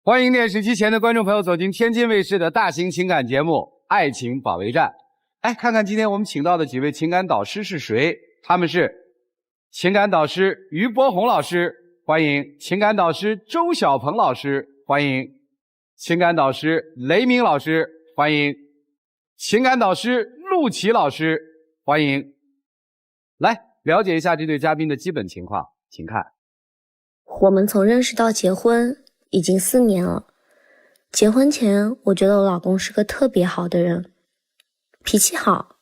欢迎电视机前的观众朋友走进天津卫视的大型情感节目《爱情保卫战》。哎，看看今天我们请到的几位情感导师是谁？他们是情感导师于波红老师，欢迎；情感导师周小鹏老师，欢迎；情感导师雷鸣老师，欢迎；情感导师陆琪老师，欢迎。来了解一下这对嘉宾的基本情况，请看。我们从认识到结婚已经4年了。结婚前，我觉得我老公是个特别好的人，脾气好，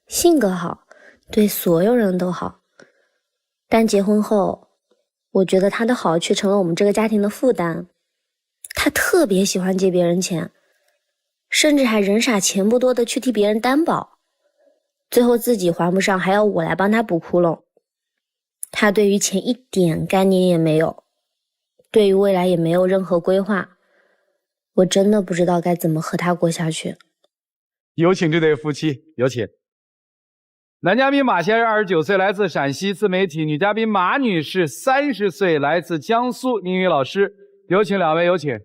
性格好，对所有人都好。但结婚后，我觉得他的好却成了我们这个家庭的负担。他特别喜欢借别人钱，甚至还人傻钱不多的去替别人担保，最后自己还不上，还要我来帮他补窟窿。他对于钱一点概念也没有，对于未来也没有任何规划。我真的不知道该怎么和他过下去。有请这对夫妻，有请。男嘉宾马先生29岁，来自陕西，自媒体；女嘉宾马女士30岁，来自江苏，英语老师。有请两位，有请。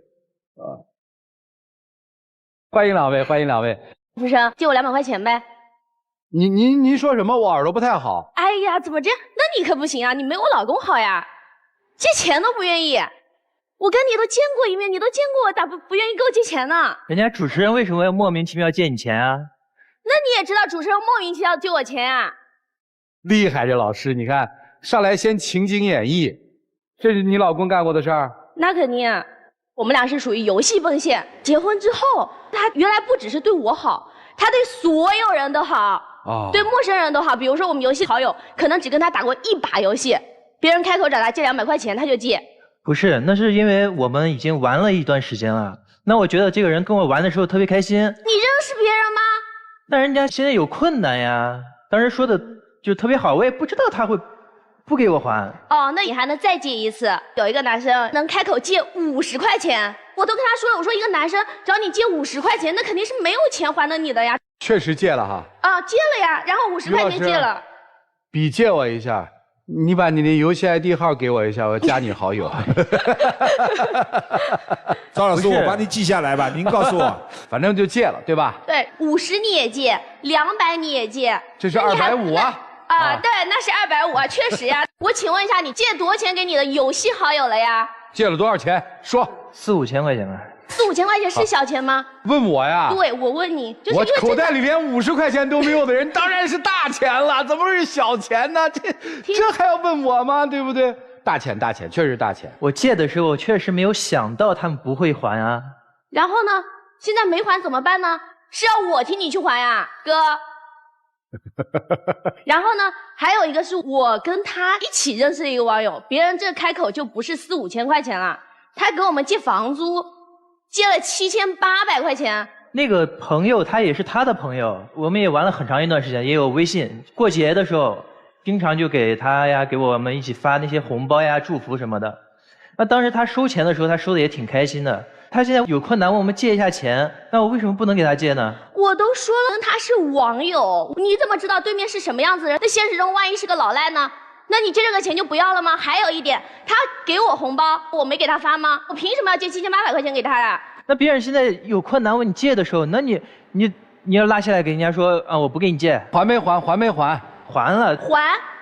欢迎两位，欢迎两位。不是，借我200块钱呗。您说什么？我耳朵不太好。哎呀，怎么这样？那你可不行啊，你没我老公好呀，借钱都不愿意。我跟你都见过一面，你都见过我，咋不愿意给我借钱呢？人家主持人为什么要莫名其妙借你钱啊？那你也知道主持人莫名其妙借我钱啊？厉害，这老师，你看上来先情景演绎，这是你老公干过的事儿？那肯定啊，我们俩是属于游戏奔现。结婚之后，他原来不只是对我好，他对所有人都好。对陌生人都好，比如说我们游戏好友，可能只跟他打过1把游戏，别人开口找他借200块钱，他就借。不是，那是因为我们已经玩了一段时间了。那我觉得这个人跟我玩的时候特别开心。你认识别人吗？那人家现在有困难呀，当时说的就特别好，我也不知道他会不给我还。哦，那你还能再借一次。有一个男生能开口借50块钱，我都跟他说了，我说一个男生找你借50块钱，那肯定是没有钱还的你的呀。确实借了哈。啊，借了呀，然后50块钱借了。笔借我一下，你把你的游戏 ID 号给我一下，我加你好友。赵老师，我帮你记下来吧，您告诉我。反正就借了，对吧？对，50你也借，200你也借，这是250啊。对，那是250啊，确实呀。我请问一下，你借多少钱给你的游戏好友了呀？借了多少钱？说。4、5千块钱吧。4、5千块钱是小钱吗？问我呀？对，我问你，就是我口袋里连50块钱都没有的人，当然是大钱了，怎么是小钱呢？这还要问我吗？对不对？大钱，大钱，确实大钱。我借的时候确实没有想到他们不会还啊。然后呢？现在没还怎么办呢？是要我替你去还呀，哥？然后呢？还有一个是我跟他一起认识的一个网友，别人这开口就不是4、5千块钱了，他给我们借房租。借了7800块钱。那个朋友他也是他的朋友，我们也玩了很长一段时间，也有微信。过节的时候，经常就给他呀，给我们一起发那些红包呀、祝福什么的。那当时他收钱的时候，他收的也挺开心的。他现在有困难问我们借一下钱，那我为什么不能给他借呢？我都说了，他是网友，你怎么知道对面是什么样子的人？那现实中万一是个老赖呢？那你借这个钱就不要了吗？还有一点，他给我红包，我没给他发吗？我凭什么要借7800块钱给他呀？那别人现在有困难问你借的时候，那你要拉下来给人家说啊，我不给你借，还没还？还没还？还了，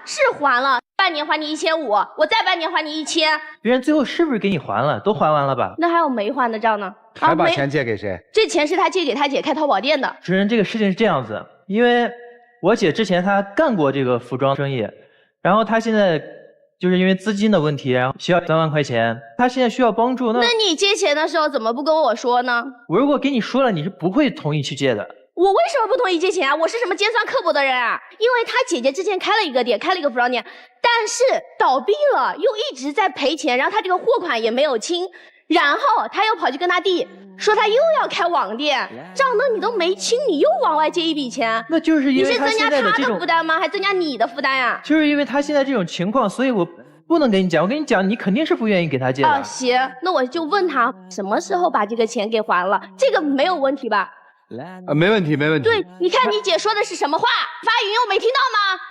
是还了，半年还你1500，我再半年还你1000。别人最后是不是给你还了？都还完了吧？那还有没还的账呢？还把钱借给谁？这钱是他借给他姐开淘宝店的。主持人，这个事情是这样子，因为我姐之前她干过这个服装生意。然后他现在就是因为资金的问题，然后需要3万块钱，他现在需要帮助。那你借钱的时候怎么不跟我说呢？我如果跟你说了，你是不会同意去借的。我为什么不同意借钱啊？我是什么尖酸刻薄的人啊？因为他姐姐之前开了一个店，开了一个服装店，但是倒闭了，又一直在赔钱，然后他这个货款也没有清，然后他又跑去跟他弟说他又要开网店，账单你都没清，你又往外借一笔钱，那就是因为他现在的这种，你是增加他的负担吗？还增加你的负担呀？就是因为他现在这种情况，所以我不能跟你讲。我跟你讲，你肯定是不愿意给他借的。啊，行，那我就问他什么时候把这个钱给还了，这个没有问题吧？没问题，没问题。对，你看你姐说的是什么话？发语音我没听到吗？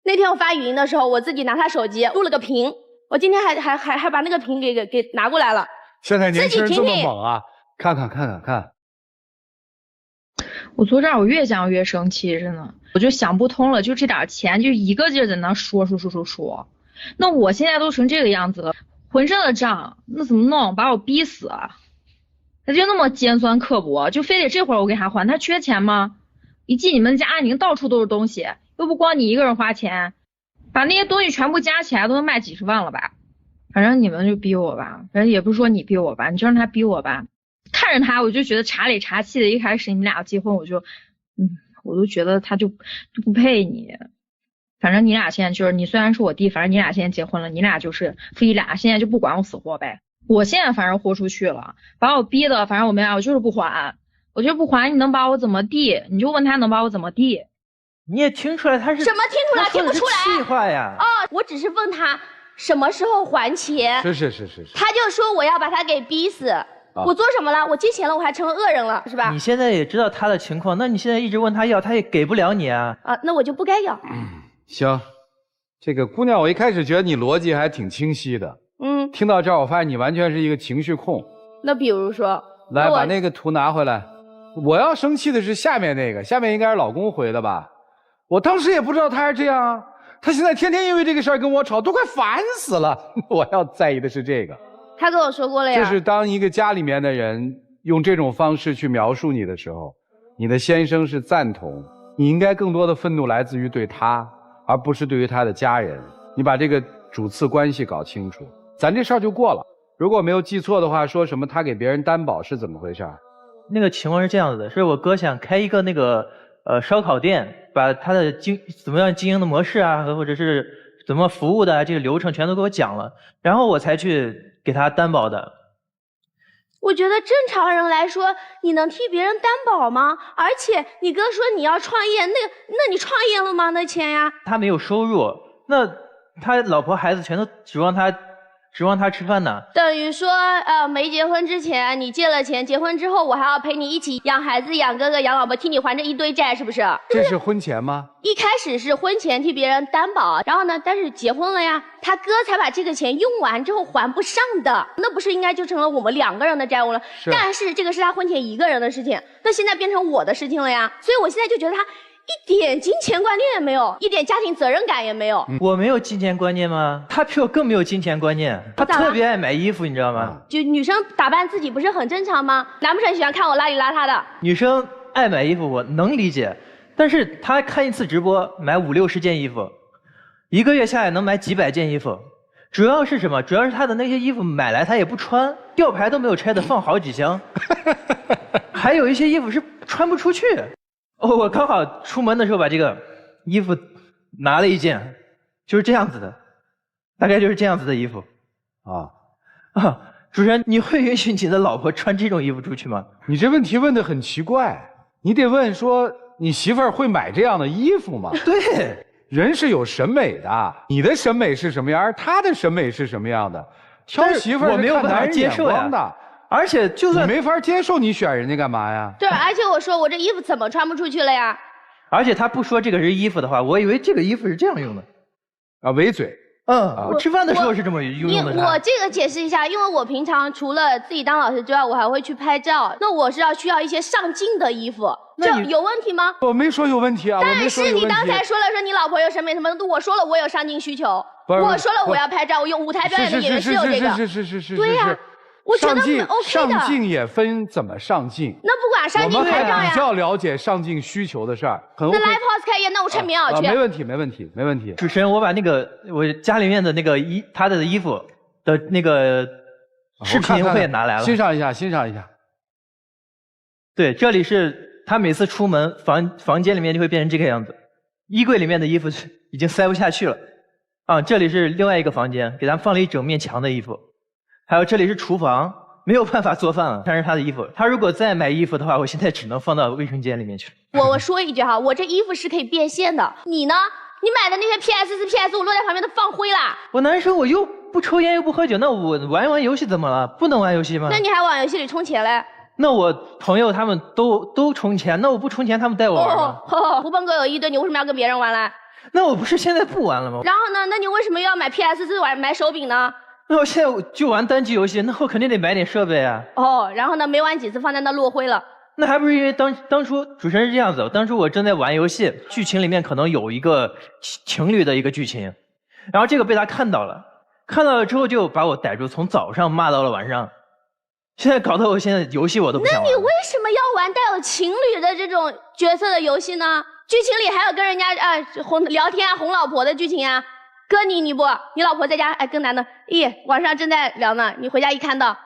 那天我发语音的时候，我自己拿他手机录了个屏，我今天还把那个屏给拿过来了。现在年轻人这么自己听听猛啊！看。我坐这儿，我越讲越生气，真的，我就想不通了，就这点钱，就一个劲儿在那说。那我现在都成这个样子了，浑身的胀，那怎么弄？把我逼死啊！他就那么尖酸刻薄，就非得这会儿我给他还，他缺钱吗？一进你们家，你到处都是东西，又不光你一个人花钱，把那些东西全部加起来都能卖几十万了吧？反正你们就逼我吧，反正也不是说你逼我吧，你就让他逼我吧。看着他，我就觉得茶里茶气的。一开始你们俩结婚，我都觉得他就不配你。反正你俩现在就是，你虽然是我弟，反正你俩现在结婚了，你俩就是夫妻俩，现在就不管我死活呗。我现在反正豁出去了，把我逼的，反正我没办法，我就是不还，你能把我怎么地？你就问他能把我怎么地？你也听出来他是什么听出来？听不出来？气话呀！我只是问他什么时候还钱。是。他就说我要把他给逼死。我做什么了？我借钱了，我还成了恶人了，是吧？你现在也知道他的情况，那你现在一直问他要，他也给不了你啊。那我就不该要。行，这个姑娘，我一开始觉得你逻辑还挺清晰的。听到这儿，我发现你完全是一个情绪控。那比如说，来把那个图拿回来。我要生气的是下面那个，下面应该是老公回的吧？我当时也不知道他是这样啊，他现在天天因为这个事儿跟我吵，都快烦死了。我要在意的是这个。他跟我说过了呀。就是当一个家里面的人用这种方式去描述你的时候，你的先生是赞同，你应该更多的愤怒来自于对他，而不是对于他的家人。你把这个主次关系搞清楚，咱这事儿就过了。如果没有记错的话，说什么他给别人担保是怎么回事？那个情况是这样子的，是我哥想开一个那个烧烤店，把他的怎么样经营的模式啊，或者是怎么服务的这个流程全都给我讲了，然后我才去给他担保的。我觉得正常人来说，你能替别人担保吗？而且你哥说你要创业，那你创业了吗？那钱呀？他没有收入，那他老婆孩子全都指望他吃饭呢。等于说，没结婚之前你借了钱，结婚之后我还要陪你一起养孩子、养哥哥、养老婆，替你还这一堆债，是不是？这是婚前吗？一开始是婚前替别人担保，然后呢，但是结婚了呀，他哥才把这个钱用完之后还不上的，那不是应该就成了我们两个人的债务了？但是这个是他婚前一个人的事情，那现在变成我的事情了呀，所以我现在就觉得他一点金钱观念也没有，一点家庭责任感也没有。我没有金钱观念吗？他比我更没有金钱观念，他特别爱买衣服，你知道吗？就女生打扮自己不是很正常吗？难不成喜欢看我邋里邋遢的？女生爱买衣服我能理解，但是她看一次直播买50-60件衣服，一个月下来能买几百件衣服，主要是什么？主要是她的那些衣服买来她也不穿，吊牌都没有拆的放好几箱，还有一些衣服是穿不出去。我刚好出门的时候把这个衣服拿了一件，就是这样子的，大概就是这样子的衣服。主持人，你会允许你的老婆穿这种衣服出去吗？你这问题问得很奇怪，你得问说你媳妇儿会买这样的衣服吗？对，人是有审美的，你的审美是什么样，而他的审美是什么样的？挑媳妇儿我没有办法接受呀。而且就算你没法接受，你选人家干嘛呀？对，而且我说我这衣服怎么穿不出去了呀？而且他不说这个是衣服的话，我以为这个衣服是这样用的。围嘴。我吃饭的时候是这么用的。我这个解释一下，因为我平常除了自己当老师之外，我还会去拍照，那我是需要一些上镜的衣服，这有问题吗？我没说有问题啊，但是你刚才说了说你老婆有审美什么的，我说了我有上镜需求，我说了我要拍照，我用舞台表演的演员是有这个。是。对呀。我觉得很 OK 的。上镜也分怎么上镜。那不管上镜拍照呀。我们还比较了解上镜需求的事儿。那 live house 开业，那我穿棉袄去。没问题。主持人，我把那个我家里面的那个他的衣服的那个视频我也拿来了，欣赏一下。对，这里是他每次出门房间里面就会变成这个样子，衣柜里面的衣服已经塞不下去了。这里是另外一个房间，给他放了一整面墙的衣服。还有这里是厨房，没有办法做饭了，全是他的衣服。他如果再买衣服的话，我现在只能放到卫生间里面去。我说一句哈，我这衣服是可以变现的。你呢？你买的那些 PS4、PS5落在旁边都放灰啦。我男生我又不抽烟又不喝酒，那我玩一玩游戏怎么了？不能玩游戏吗？那你还往游戏里充钱嘞？那我朋友他们都充钱，那我不充钱他们带我玩吗？狐朋狗友一堆，你为什么要跟别人玩嘞？那我不是现在不玩了吗？然后呢？那你为什么又要买 PS4 买手柄呢？那我现在就玩单机游戏，那我肯定得买点设备啊。哦，然后呢，没玩几次放在那落灰了。那还不是因为当初主持人是这样子，当初我正在玩游戏，剧情里面可能有一个情侣的一个剧情，然后这个被他看到了，看到了之后就把我逮住，从早上骂到了晚上，现在搞得我现在游戏我都不想玩。那你为什么要玩带有情侣的这种角色的游戏呢？剧情里还有跟人家聊天啊、哄老婆的剧情啊。哥你不，你老婆在家跟男的，晚上正在聊呢，你回家一看到。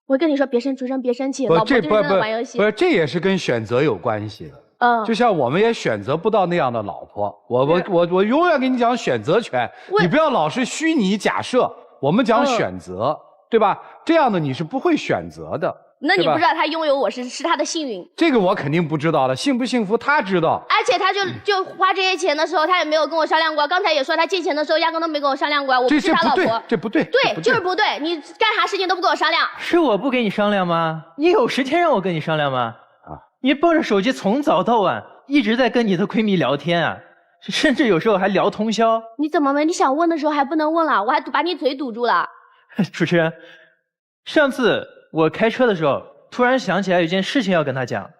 我跟你说，主持人别生气，老婆就是在玩游戏。不是，这也是跟选择有关系的。就像我们也选择不到那样的老婆。我永远跟你讲选择权，你不要老是虚拟假设。我们讲选择，对吧？这样的你是不会选择的。那你不知道他拥有我是他的幸运。这个我肯定不知道了，幸不幸福他知道。而且他就花这些钱的时候，他也没有跟我商量过。刚才也说他借钱的时候压根都没跟我商量过，我不是他老婆。这不对，对，就是不对。你干啥事情都不跟我商量。是我不跟你商量吗？你有时间让我跟你商量吗？你抱着手机从早到晚一直在跟你的闺蜜聊天啊，甚至有时候还聊通宵。你怎么没？你想问的时候还不能问了，我还把你嘴堵住了。主持人，上次我开车的时候。突然想起来有一件事情要跟他讲，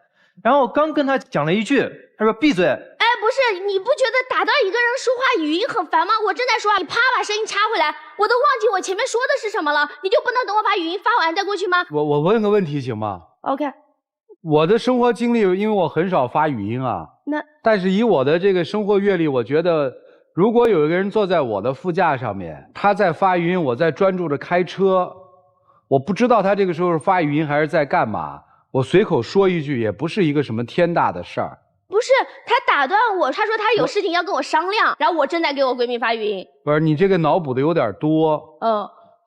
然后我刚跟他讲了一句，他说闭嘴。哎，不是，你不觉得打断一个人说话语音很烦吗？我正在说话，你啪把声音插回来，我都忘记我前面说的是什么了，你就不能等我把语音发完再过去吗？我问个问题行吗 ？OK。我的生活经历，因为我很少发语音啊，但是以我的这个生活阅历，我觉得如果有一个人坐在我的副驾上面，他在发语音，我在专注着开车。我不知道他这个时候是发语音还是在干嘛，我随口说一句也不是一个什么天大的事儿。不是，他打断我，他说他有事情要跟我商量，然后我正在给我闺蜜发语音。不是，你这个脑补的有点多。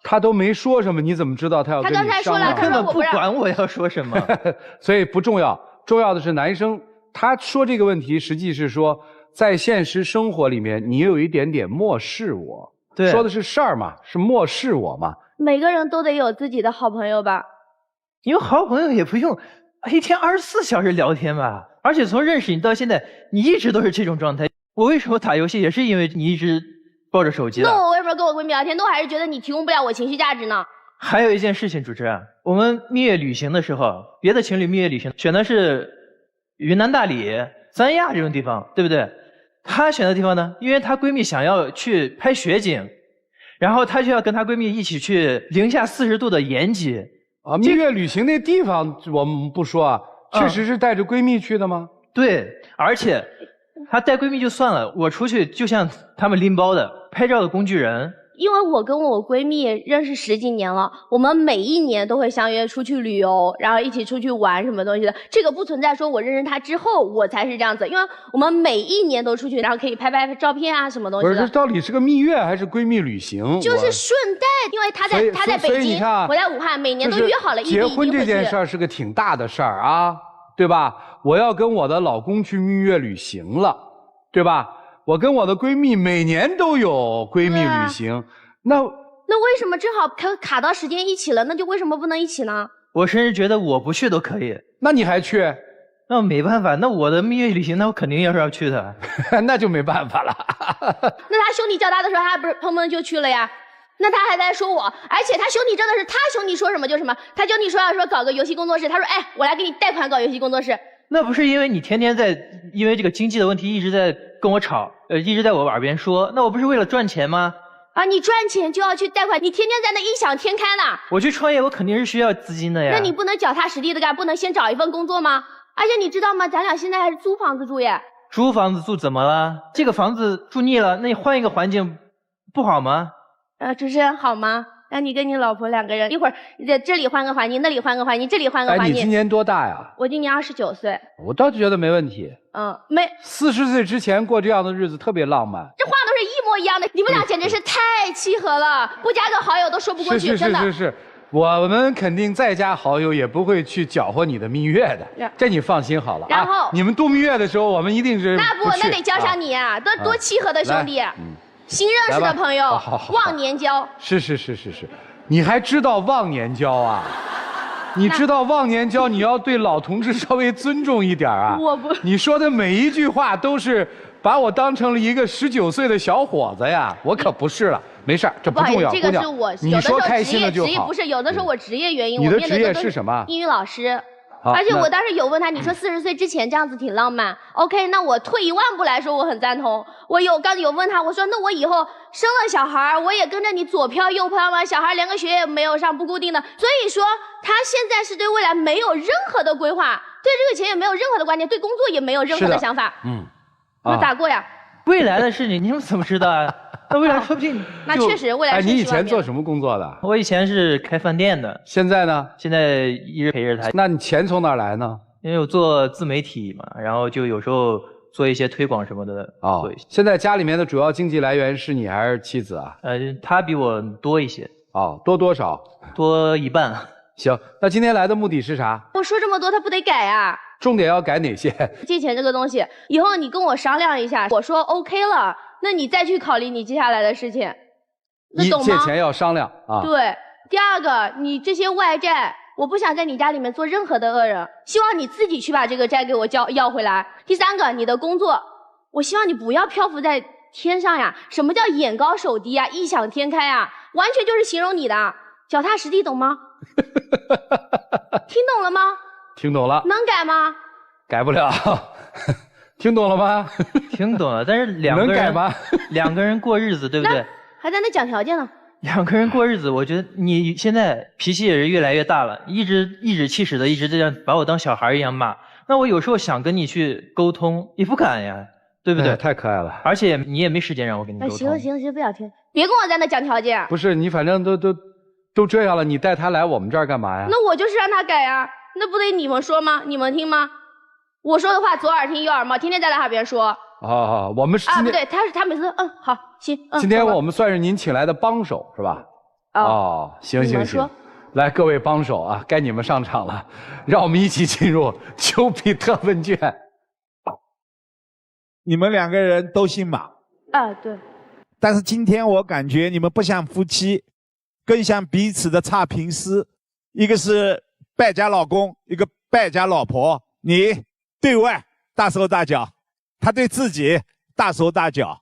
他都没说什么，你怎么知道他要跟你商量？他刚才说了，根本不管我要说什么，所以不重要，重要的是男生他说这个问题，实际是说在现实生活里面，你有一点点漠视我。对，说的是事儿嘛，是漠视我嘛。每个人都得有自己的好朋友吧？有好朋友也不用一天24小时聊天吧？而且从认识你到现在，你一直都是这种状态。我为什么打游戏，也是因为你一直抱着手机的。那我为什么跟我闺蜜聊天，都还是觉得你提供不了我情绪价值呢？还有一件事情，主持人，我们蜜月旅行的时候，别的情侣蜜月旅行选的是云南大理、三亚这种地方，对不对？她选的地方呢，因为她闺蜜想要去拍雪景。然后她就要跟她闺蜜一起去零下40度的延吉啊！蜜月旅行那地方我们不说啊，确实是带着闺蜜去的吗？对，而且她带闺蜜就算了，我出去就像他们拎包的拍照的工具人。因为我跟我闺蜜认识10几年了，我们每一年都会相约出去旅游，然后一起出去玩什么东西的。这个不存在说我认识她之后我才是这样子，因为我们每一年都出去，然后可以拍拍照片啊什么东西的。不是，这到底是个蜜月还是闺蜜旅行？就是顺带，因为她在北京，我在武汉，每年都约好了结婚这件事儿是个挺大的事儿啊，对吧？我要跟我的老公去蜜月旅行了，对吧？我跟我的闺蜜每年都有闺蜜旅行，那为什么正好卡到时间一起了？那就为什么不能一起呢？我甚至觉得我不去都可以。那你还去？那没办法，那我的蜜月旅行，那我肯定要去的。那就没办法了。那他兄弟叫他的时候，他不是砰砰就去了呀？那他还在说我，而且他兄弟真的是他兄弟说什么就什么。他兄弟说要搞个游戏工作室，他说哎，我来给你贷款搞游戏工作室。那不是因为你天天在因为这个经济的问题一直在跟我吵，一直在我耳边说，那我不是为了赚钱吗？啊，你赚钱就要去贷款，你天天在那异想天开呢。我去创业，我肯定是需要资金的呀。那你不能脚踏实地的干，不能先找一份工作吗？而且你知道吗？咱俩现在还是租房子住耶。租房子住怎么了？这个房子住腻了，那你换一个环境不好吗？主持人好吗？让你跟你老婆两个人，一会儿这里换个环境，那里换个环境，这里换个环境。你今年多大呀？我今年29岁。我倒觉得没问题。没。40岁之前过这样的日子特别浪漫。这话都是一模一样的，你们俩简直是太契合了，不加个好友都说不过去，真的。是，我们肯定再加好友也不会去搅和你的蜜月的，这你放心好了。然后你们度蜜月的时候，我们一定是那得交上你啊，多契合的兄弟。新认识的朋友，忘年交。是，你还知道忘年交啊？你知道忘年交，你要对老同志稍微尊重一点啊！我不，你说的每一句话都是把我当成了一个19岁的小伙子呀，我可不是了。没事儿，这不重要。这个是我你说开心了就好。不是有的时候我职业原因，你的职业是什么？英语老师。而且我当时有问他，你说40岁之前这样子挺浪漫 ，OK？ 那我退1万步来说，我很赞同。刚有问他，我说那我以后生了小孩，我也跟着你左飘右飘吗？小孩连个学也没有上，不固定的。所以说他现在是对未来没有任何的规划，对这个钱也没有任何的观念，对工作也没有任何的想法。那咋过呀？未来的事情你们怎么知道啊？那未来说不定那确实未来是。你以前做什么工作的？我以前是开饭店的。现在呢？现在一直陪着他。那你钱从哪儿来呢？因为我做自媒体嘛，然后就有时候做一些推广什么的。哦，现在家里面的主要经济来源是你还是妻子啊？他比我多一些。哦，多少？多1半。行，那今天来的目的是啥？我说这么多，他不得改啊？重点要改哪些？借钱这个东西，以后你跟我商量一下，我说 OK 了，那你再去考虑你接下来的事情，那懂吗？借钱要商量啊。对，第二个，你这些外债，我不想在你家里面做任何的恶人，希望你自己去把这个债给我要回来。第三个，你的工作，我希望你不要漂浮在天上呀。什么叫眼高手低呀，异想天开呀？完全就是形容你的，脚踏实地，懂吗？听懂了吗？听懂了。能改吗？改不了。听懂了吗？听懂了，但是两个人过日子，对不对？还在那讲条件呢。2个人过日子，我觉得你现在脾气也是越来越大了，颐指气使的，一直这样把我当小孩一样骂。那我有时候想跟你去沟通，也不敢呀，对不对？太可爱了。而且你也没时间让我跟你沟通。行，不想听，别跟我在那讲条件。不是你，反正都这样了，你带他来我们这儿干嘛呀？那我就是让他改呀，那不得你们说吗？你们听吗？我说的话左耳听右耳冒，天天在他耳边说。我们是不对，他每次好行。今天我们算是您请来的帮手是吧？行。来，各位帮手啊，该你们上场了，让我们一起进入丘比特问卷。你们2个人都姓马。对。但是今天我感觉你们不像夫妻，更像彼此的差评师，一个是败家老公，一个败家老婆。你对外大手大脚，他对自己大手大脚，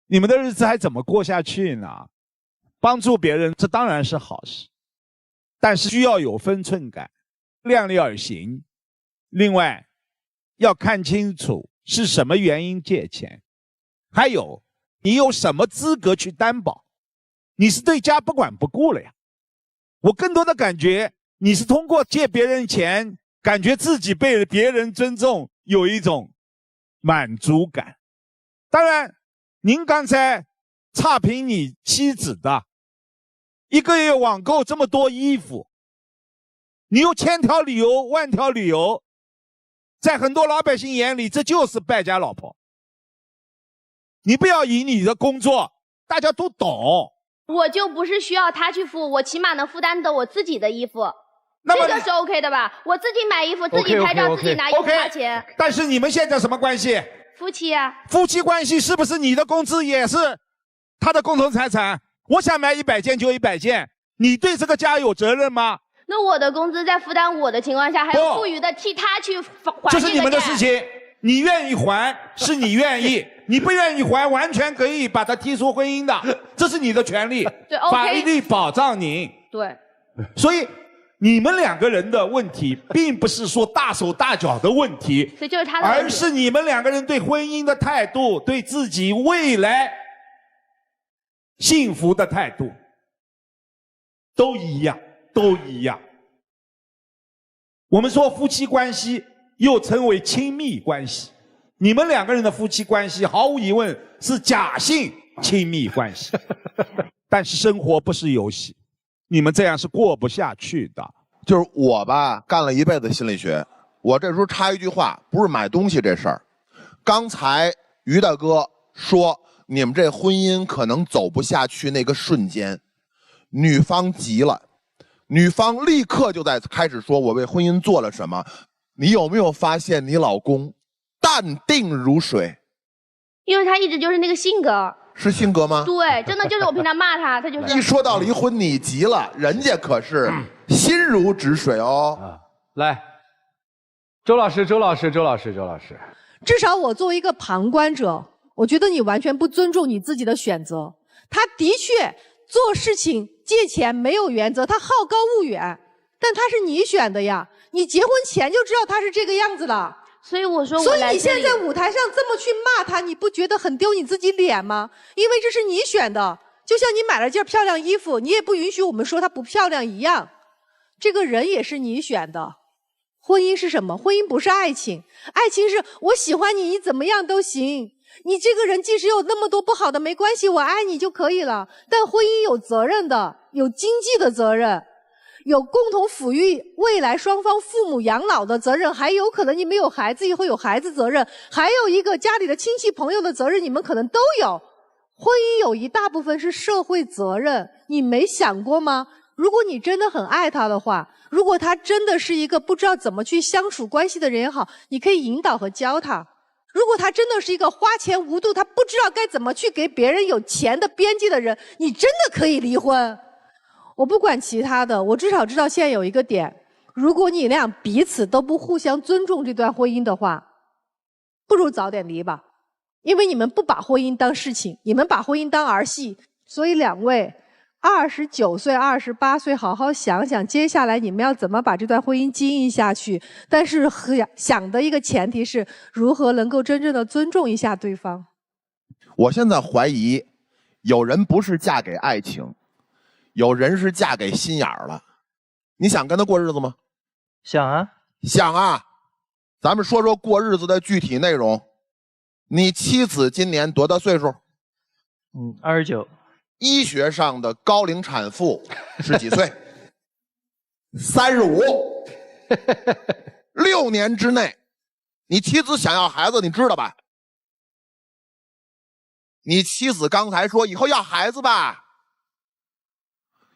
你们的日子还怎么过下去呢？帮助别人这当然是好事，但是需要有分寸感，量力而行。另外要看清楚是什么原因借钱，还有你有什么资格去担保，你是对家不管不顾了呀。我更多的感觉你是通过借别人钱，感觉自己被别人尊重，有一种满足感。当然您刚才差评你妻子的，1个月网购这么多衣服，你有1000条理由万条理由，在很多老百姓眼里这就是败家老婆。你不要以你的工作，大家都懂。我就不是需要他去付，我起码能负担得我自己的衣服，这个是 OK 的吧？我自己买衣服，自己拍照，自己拿衣服花钱。但是你们现在什么关系？夫妻啊。夫妻关系是不是你的工资也是他的共同财产？我想买100件就100件，你对这个家有责任吗？那我的工资在负担我的情况下，还有富裕的替他去还这是你们的事情，你愿意还是你愿意，你不愿意还完全可以把他踢出婚姻的，这是你的权利。对，法律保障您。对。所以你们2个人的问题，并不是说大手大脚的问题，所以就是他的问题，而是你们2个人对婚姻的态度，对自己未来幸福的态度，都一样。我们说夫妻关系又称为亲密关系，你们2个人的夫妻关系毫无疑问是假性亲密关系。但是生活不是游戏，你们这样是过不下去的。就是我吧，干了一辈子心理学，我这时候插一句话，不是买东西这事儿。刚才于大哥说你们这婚姻可能走不下去那个瞬间，女方急了，女方立刻就在开始说我为婚姻做了什么。你有没有发现你老公淡定如水？因为他一直就是那个性格。是性格吗？对，真的就是我平常骂他，他就是。一说到离婚你急了，人家可是心如止水哦。来，周老师。至少我作为一个旁观者，我觉得你完全不尊重你自己的选择。他的确做事情借钱没有原则，他好高骛远，但他是你选的呀，你结婚前就知道他是这个样子的。所以我说所以你现在在舞台上这么去骂他，你不觉得很丢你自己脸吗？因为这是你选的，就像你买了件漂亮衣服，你也不允许我们说它不漂亮一样。这个人也是你选的。婚姻是什么？婚姻不是爱情，爱情是我喜欢你，你怎么样都行。你这个人即使有那么多不好的没关系，我爱你就可以了。但婚姻有责任的，有经济的责任，有共同抚育未来双方父母养老的责任，还有可能你们有孩子以后有孩子责任，还有一个家里的亲戚朋友的责任，你们可能都有。婚姻有一大部分是社会责任，你没想过吗？如果你真的很爱他的话，如果他真的是一个不知道怎么去相处关系的人也好，你可以引导和教他。如果他真的是一个花钱无度，他不知道该怎么去给别人有钱的边际的人，你真的可以离婚。我不管其他的，我至少知道现在有一个点，如果你俩彼此都不互相尊重这段婚姻的话，不如早点离吧。因为你们不把婚姻当事情，你们把婚姻当儿戏。所以两位29岁、28岁，好好想想，接下来你们要怎么把这段婚姻经营下去。但是想的一个前提是，如何能够真正的尊重一下对方。我现在怀疑，有人不是嫁给爱情，有人是嫁给心眼儿了。你想跟他过日子吗？想啊，想啊。咱们说说过日子的具体内容。你妻子今年多大岁数？29。医学上的高龄产妇是几岁？35。6年之内，你妻子想要孩子，你知道吧？你妻子刚才说以后要孩子吧？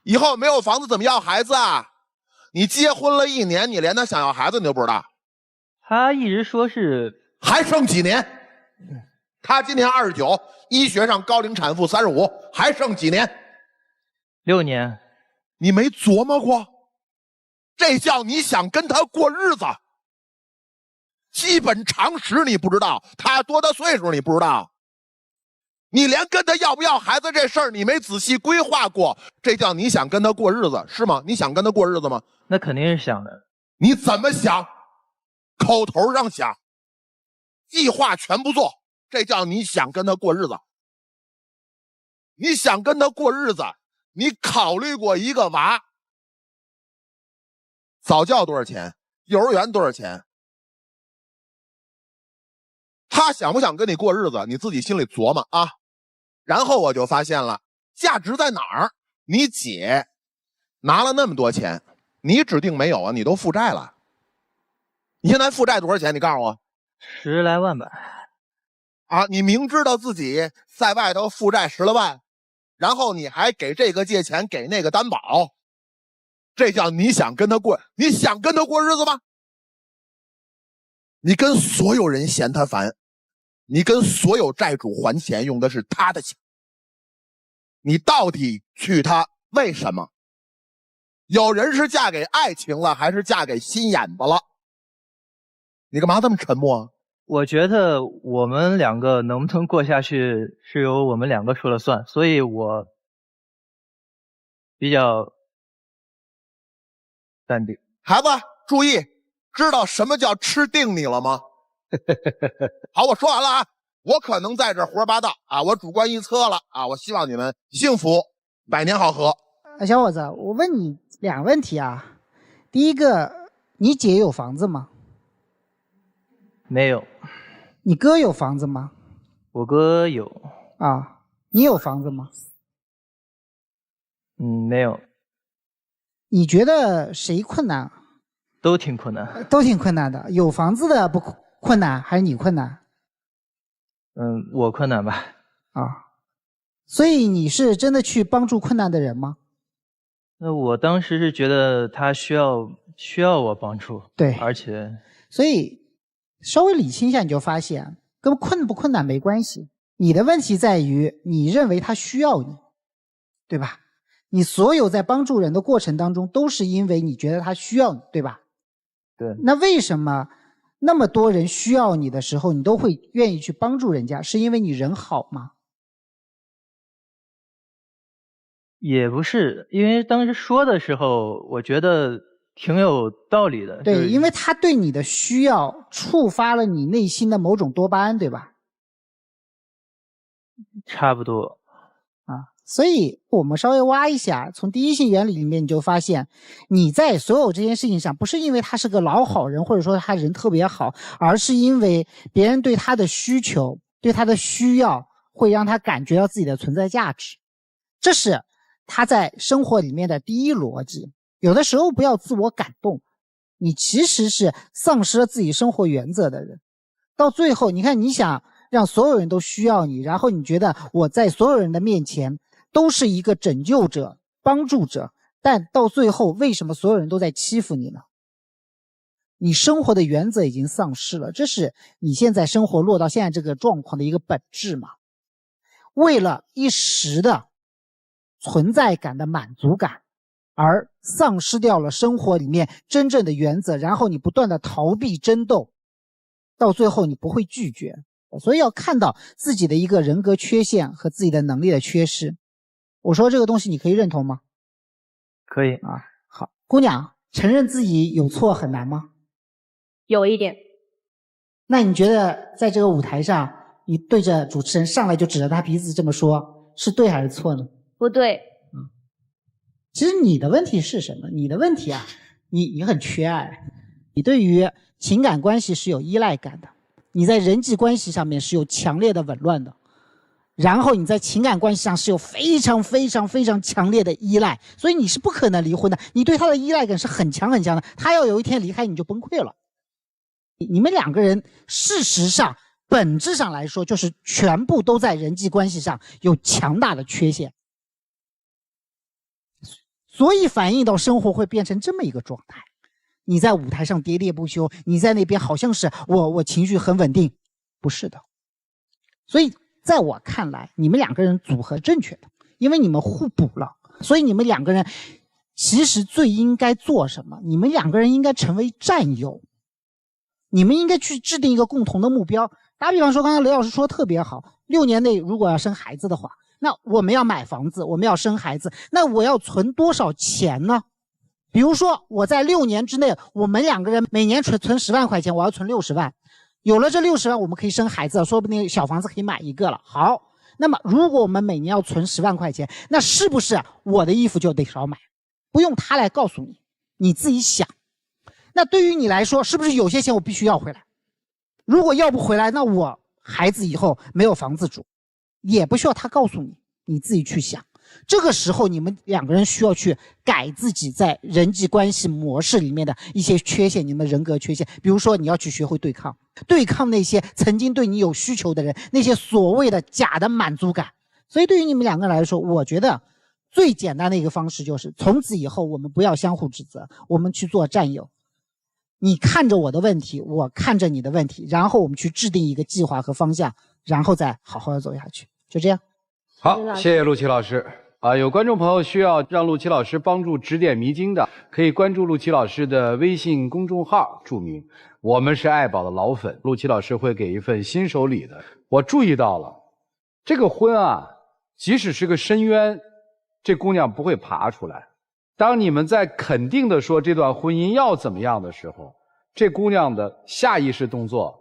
以后没有房子怎么要孩子啊？你结婚了1年，你连他想要孩子你都不知道。他一直说是还剩几年？他今年29，医学上高龄产妇35，还剩几年？6年。你没琢磨过？这叫你想跟他过日子。基本常识你不知道，他多大岁数你不知道，你连跟他要不要孩子这事儿你没仔细规划过，这叫你想跟他过日子是吗？你想跟他过日子吗？那肯定是想的。你怎么想？口头上想，计划全不做，这叫你想跟他过日子。你想跟他过日子，你考虑过一个娃早教多少钱，幼儿园多少钱？他想不想跟你过日子，你自己心里琢磨啊。然后我就发现了，价值在哪儿？你姐拿了那么多钱，你指定没有啊，你都负债了。你现在负债多少钱？你告诉我。10来万吧。啊，你明知道自己在外头负债10来万，然后你还给这个借钱，给那个担保，这叫你想跟他过？你想跟他过日子吗？你跟所有人嫌他烦，你跟所有债主还钱用的是他的钱，你到底娶她为什么？有人是嫁给爱情了，还是嫁给心眼子了？你干嘛这么沉默啊？我觉得我们两个能不能过下去是由我们两个说了算，所以我比较淡定。孩子注意，知道什么叫吃定你了吗？好，我说完了啊，我可能在这胡说八道啊，我主观臆测了啊，我希望你们幸福百年好合。小伙子，我问你2个问题啊。第一个，你姐有房子吗？没有。你哥有房子吗？我哥有。啊，你有房子吗？没有。你觉得谁困难？都挺困难。都挺困难的。有房子的不困难，还是你困难？我困难吧。啊，所以你是真的去帮助困难的人吗？那我当时是觉得他需要我帮助。对，而且所以稍微理清一下，你就发现跟困不困难没关系。你的问题在于你认为他需要你，对吧？你所有在帮助人的过程当中，都是因为你觉得他需要你，对吧？对。那为什么那么多人需要你的时候，你都会愿意去帮助人家？是因为你人好吗？也不是，因为当时说的时候，我觉得挺有道理的。对，因为他对你的需要触发了你内心的某种多巴胺，对吧？差不多啊，所以我们稍微挖一下，从第一性原理里面你就发现，你在所有这件事情上，不是因为他是个老好人，或者说他人特别好，而是因为别人对他的需求、对他的需要，会让他感觉到自己的存在价值。这是他在生活里面的第一逻辑。有的时候不要自我感动，你其实是丧失了自己生活原则的人。到最后，你看，你想让所有人都需要你，然后你觉得我在所有人的面前都是一个拯救者、帮助者，但到最后为什么所有人都在欺负你呢？你生活的原则已经丧失了，这是你现在生活落到现在这个状况的一个本质嘛。为了一时的存在感的满足感，而丧失掉了生活里面真正的原则，然后你不断的逃避争斗，到最后你不会拒绝。所以要看到自己的一个人格缺陷和自己的能力的缺失。我说这个东西你可以认同吗？可以啊。好，姑娘，承认自己有错很难吗？有一点。那你觉得在这个舞台上，你对着主持人上来就指着他鼻子这么说，是对还是错呢？不对。其实你的问题是什么？你的问题啊，你很缺爱，你对于情感关系是有依赖感的，你在人际关系上面是有强烈的紊乱的，然后你在情感关系上是有非常非常非常强烈的依赖，所以你是不可能离婚的。你对他的依赖感是很强很强的，他要有一天离开你就崩溃了。你们两个人事实上本质上来说就是全部都在人际关系上有强大的缺陷，所以反映到生活会变成这么一个状态。你在舞台上喋喋不休，你在那边好像是我情绪很稳定，不是的。所以在我看来，你们两个人组合正确的，因为你们互补了，所以你们两个人其实最应该做什么？你们两个人应该成为战友，你们应该去制定一个共同的目标。打比方说，刚刚雷老师说的特别好，6年内如果要生孩子的话，那我们要买房子，我们要生孩子，那我要存多少钱呢？比如说我在6年之内，我们两个人每年存10万块钱，我要存60万。有了这60万，我们可以生孩子了，说不定小房子可以买一个了。好，那么如果我们每年要存10万块钱，那是不是我的衣服就得少买？不用他来告诉你，你自己想。那对于你来说，是不是有些钱我必须要回来？如果要不回来，那我孩子以后没有房子住，也不需要他告诉你，你自己去想。这个时候你们两个人需要去改自己在人际关系模式里面的一些缺陷，你们人格缺陷。比如说你要去学会对抗那些曾经对你有需求的人，那些所谓的假的满足感。所以对于你们两个人来说，我觉得最简单的一个方式就是从此以后我们不要相互指责，我们去做战友。你看着我的问题，我看着你的问题，然后我们去制定一个计划和方向，然后再好好的走下去。就这样。好，谢谢陆琪老师。有观众朋友需要让陆琪老师帮助指点迷津的，可以关注陆琪老师的微信公众号，注明我们是爱宝的老粉，陆琪老师会给一份新手礼的。我注意到了，这个婚啊，即使是个深渊，这姑娘不会爬出来。当你们在肯定的说这段婚姻要怎么样的时候，这姑娘的下意识动作，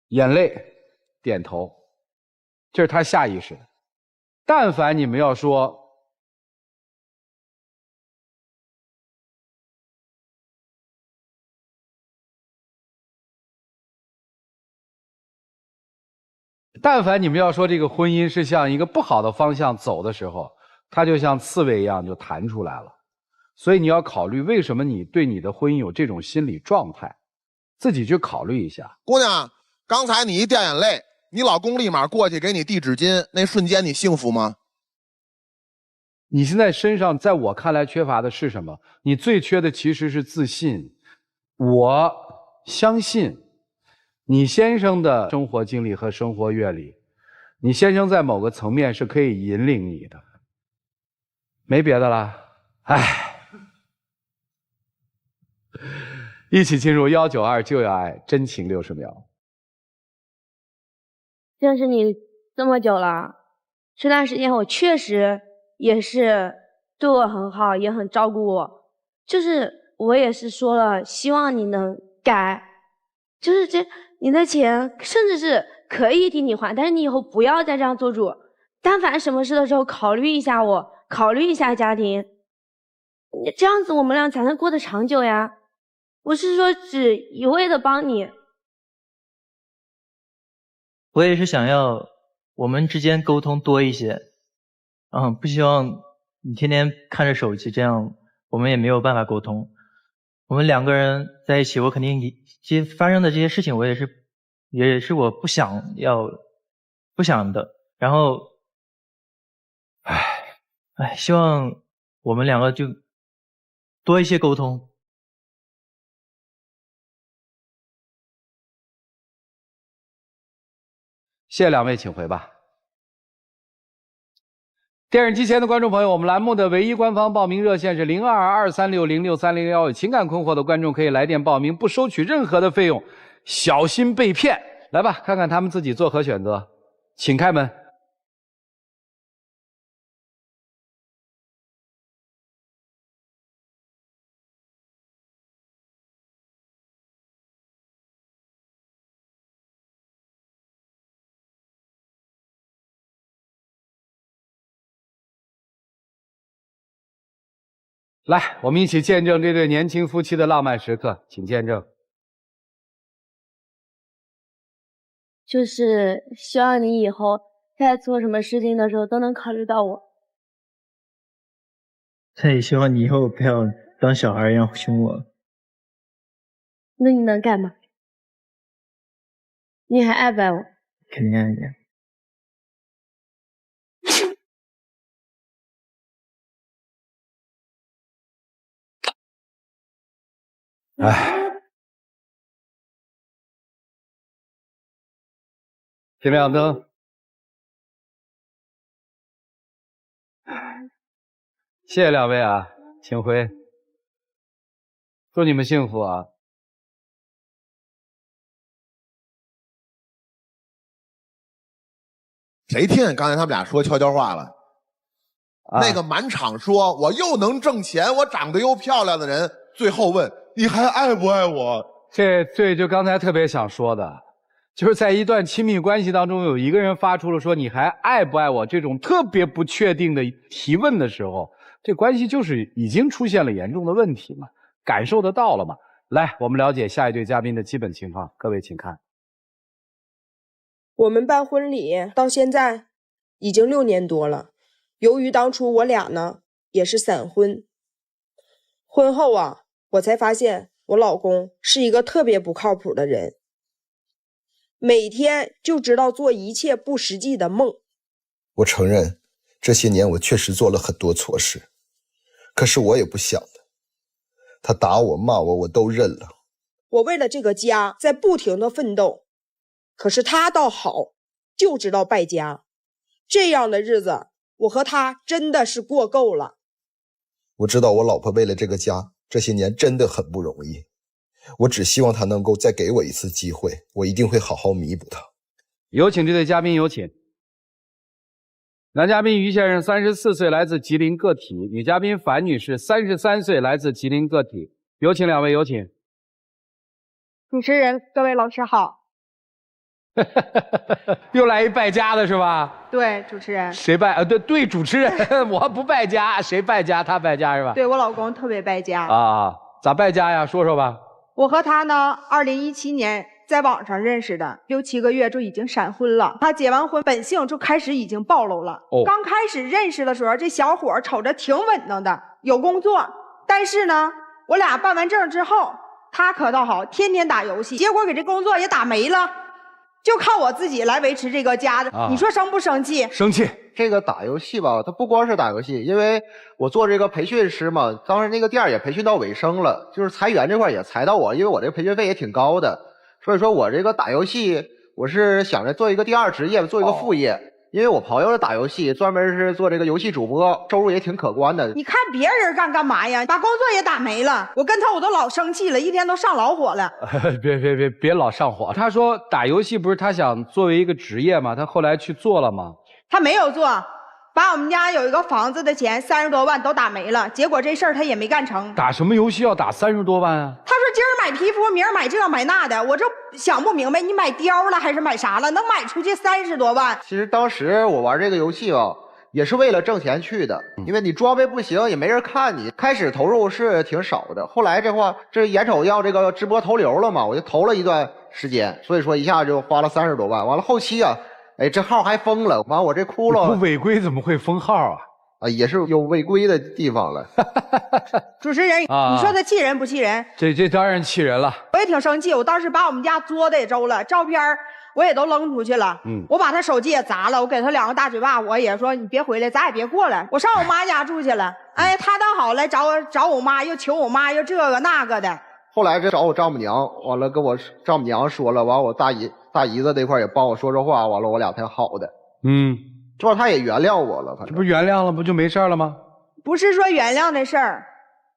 眼泪、点头，这是她下意识的。但凡你们要说这个婚姻是向一个不好的方向走的时候，它就像刺猬一样就弹出来了。所以你要考虑为什么你对你的婚姻有这种心理状态，自己去考虑一下。姑娘，刚才你一掉眼泪，你老公立马过去给你递纸巾，那瞬间你幸福吗？你现在身上在我看来缺乏的是什么？你最缺的其实是自信。我相信你先生的生活经历和生活阅历，你先生在某个层面是可以引领你的，没别的了。一起进入192就要爱真情60秒。认识你这么久了，这段时间我确实也是对我很好，也很照顾我。就是我也是说了，希望你能改。就是你的钱甚至是可以替你还，但是你以后不要再这样做主。但凡什么事的时候，考虑一下我，考虑一下家庭。你这样子我们俩才能过得长久呀。我是说只一味的帮你。我也是想要我们之间沟通多一些，不希望你天天看着手机，这样我们也没有办法沟通。我们两个人在一起，我肯定发生的这些事情，也是我不想的。然后，希望我们两个就多一些沟通。谢谢两位，请回吧。电视机前的观众朋友，我们栏目的唯一官方报名热线是0223606301，有情感困惑的观众可以来电报名，不收取任何的费用，小心被骗。来吧，看看他们自己作何选择，请开门。来，我们一起见证这对年轻夫妻的浪漫时刻，请见证。就是希望你以后在做什么事情的时候都能考虑到我。他也希望你以后不要当小孩一样凶我。那你能干嘛？你还爱不爱我？肯定爱你。请亮灯。谢谢两位啊，请回。祝你们幸福啊！谁听见刚才他们俩说悄悄话了？那个满场说我又能挣钱，我长得又漂亮的人，最后问你还爱不爱我？这就刚才特别想说的，就是在一段亲密关系当中，有一个人发出了说你还爱不爱我这种特别不确定的提问的时候，这关系就是已经出现了严重的问题嘛，感受得到了嘛。来，我们了解下一对嘉宾的基本情况，各位请看。我们办婚礼到现在已经6年多了，由于当初我俩呢也是闪婚，婚后啊我才发现我老公是一个特别不靠谱的人，每天就知道做一切不实际的梦。我承认这些年我确实做了很多错事，可是我也不想的，他打我骂我我都认了。我为了这个家在不停的奋斗，可是他倒好，就知道败家。这样的日子我和他真的是过够了。我知道我老婆为了这个家这些年真的很不容易，我只希望她能够再给我一次机会，我一定会好好弥补她。有请这对嘉宾，有请。男嘉宾于先生34岁，来自吉林个体；女嘉宾樊女士33岁，来自吉林个体。有请两位，有请。主持人，各位老师好。又来一败家的是吧？对，主持人。谁败？对，主持人，我不败家，谁败家？他败家是吧？对，我老公特别败家。啊，咋败家呀？说说吧。我和他呢，2017年在网上认识的，6、7个月就已经闪婚了。他结完婚，本性就开始已经暴露了。刚开始认识的时候，这小伙瞅着挺稳当的，有工作。但是呢，我俩办完证之后，他可倒好，天天打游戏，结果给这工作也打没了。就靠我自己来维持这个家的，你说生不生气？生气。这个打游戏吧，它不光是打游戏，因为我做这个培训师嘛，当时那个店也培训到尾声了，就是裁员这块也裁到我，因为我这个培训费也挺高的，所以说我这个打游戏，我是想着做一个第二职业，做一个副业。因为我朋友打游戏，专门是做这个游戏主播，收入也挺可观的。你看别人干嘛呀？把工作也打没了。我跟他我都老生气了，一天都上老火了。别老上火。他说打游戏不是他想作为一个职业吗？他后来去做了吗？他没有做，把我们家有一个房子的钱30多万都打没了，结果这事儿他也没干成。打什么游戏要打30多万啊？他说今儿买皮肤，明儿买这买那的，我这想不明白，你买貂了还是买啥了？能买出去30多万？其实当时我玩这个游戏吧，也是为了挣钱去的，因为你装备不行，也没人看你。开始投入是挺少的，后来这眼瞅要这个直播投流了嘛，我就投了一段时间，所以说一下就花了30多万。完了后期啊。哎，这号还封了，完我这窟窿不违规怎么会封号啊？啊，也是有违规的地方了。主持人，你说他气人不气人？这当然气人了。我也挺生气，我当时把我们家桌子也周了，照片我也都扔出去了。我把他手机也砸了，我给他2个大嘴巴，我也说你别回来，咱也别过来。我上我妈家住去了。哎，他倒好了，找我妈，又求我妈，又这个那个的。后来这找我丈母娘，完了跟我丈母娘说了，完我大姨子那块也帮我说话，完了我俩才好的。主要他也原谅我了，这不原谅了不就没事了吗？不是说原谅的事儿，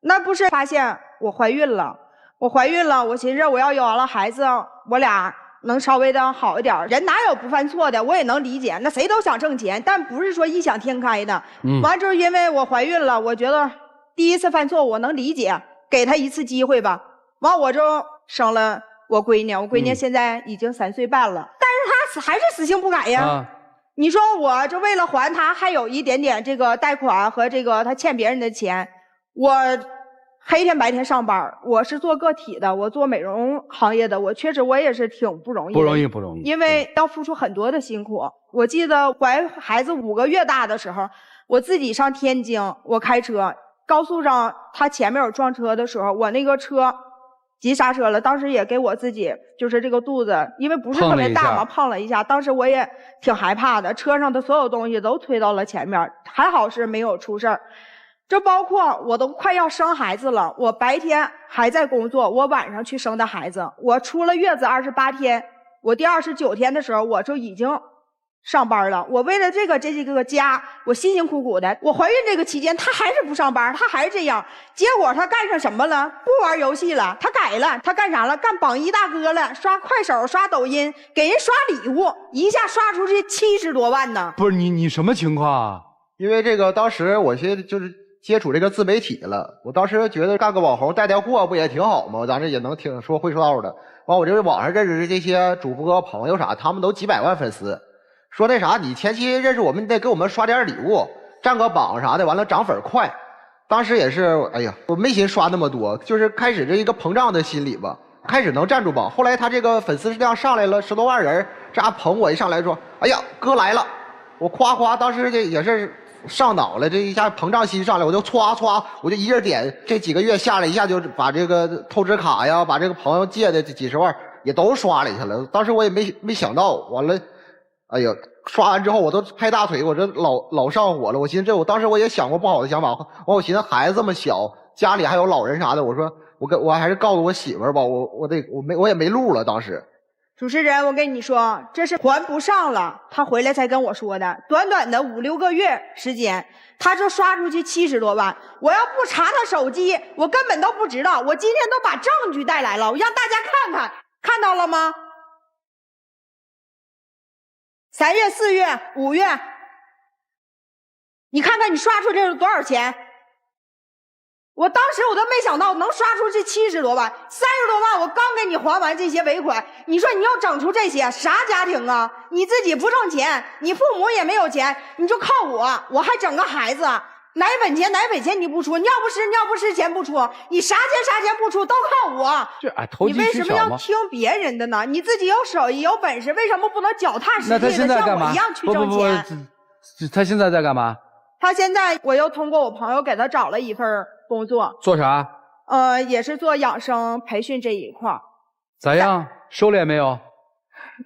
那不是发现我怀孕了，我寻思我要有了孩子，我俩能稍微的好一点。人哪有不犯错的，我也能理解，那谁都想挣钱，但不是说异想天开的。完之后因为我怀孕了，我觉得第一次犯错我能理解，给他一次机会吧。完我就生了我闺女，我闺女现在已经3岁半了，但是她还是死性不改呀。你说我这为了还她，还有一点点这个贷款和这个她欠别人的钱，我黑天白天上班，我是做个体的，我做美容行业的，我确实我也是挺不容易的，不容易，因为要付出很多的辛苦。我记得怀孩子5个月大的时候，我自己上天津，我开车，高速上他前面有撞车的时候，我那个车急刹车了，当时也给我自己就是这个肚子，因为不是特别大嘛，碰了一下。当时我也挺害怕的，车上的所有东西都推到了前面，还好是没有出事儿。这包括我都快要生孩子了，我白天还在工作，我晚上去生的孩子。我出了月子28天，我第29天的时候我就已经上班了。我为了这个家，我辛辛苦苦的。我怀孕这个期间，他还是不上班，他还是这样。结果他干上什么了？不玩游戏了，他改了，他干啥了？干榜一大哥了，刷快手、刷抖音，给人刷礼物，一下刷出去70多万呢。不是你什么情况啊？因为这个当时我就是接触这个自媒体了，我当时觉得干个网红带货不也挺好吗？咱这也能挺说会说道的。完我就是网上认识这些主播朋友啥，他们都几百万粉丝。说那啥，你前期认识我们，你得给我们刷点礼物，占个榜啥的，完了涨粉快。当时也是，哎呀，我没寻刷那么多，就是开始这一个膨胀的心理吧，开始能站住榜。后来他这个粉丝量上来了10多万人，这家捧我一上来说，哎呀，哥来了，我夸，当时这也是上脑了，这一下膨胀心上来，我就歘，我就一人点，这几个月下来一下就把这个透支卡呀，把这个朋友借的这几10万也都刷里去了。当时我也没想到，完了。哎呀，刷完之后我都拍大腿，我这老上火了。我寻思我当时我也想过不好的想法，我寻思孩子这么小，家里还有老人啥的，我说我还是告诉我媳妇儿吧，我也没路了。当时，主持人，我跟你说，这是还不上了，他回来才跟我说的。短短的5、6个月时间，他就刷出去70多万。我要不查他手机，我根本都不知道。我今天都把证据带来了，我让大家看看，看到了吗？3月、4月、5月，你看看你刷出这是多少钱？我当时我都没想到能刷出去70多万，30多万我刚给你还完这些尾款，你说你要整出这些啥家庭啊？你自己不挣钱，你父母也没有钱，你就靠我还整个孩子，奶粉钱你不出，尿不湿钱不出，你啥钱不出都靠我。你为什么要听别人的呢？你自己有手艺有本事，为什么不能脚踏实地的像我一样去挣钱？他现在在干嘛？他现在我又通过我朋友给他找了一份工作。做啥？也是做养生培训这一块。咋样？收敛没有？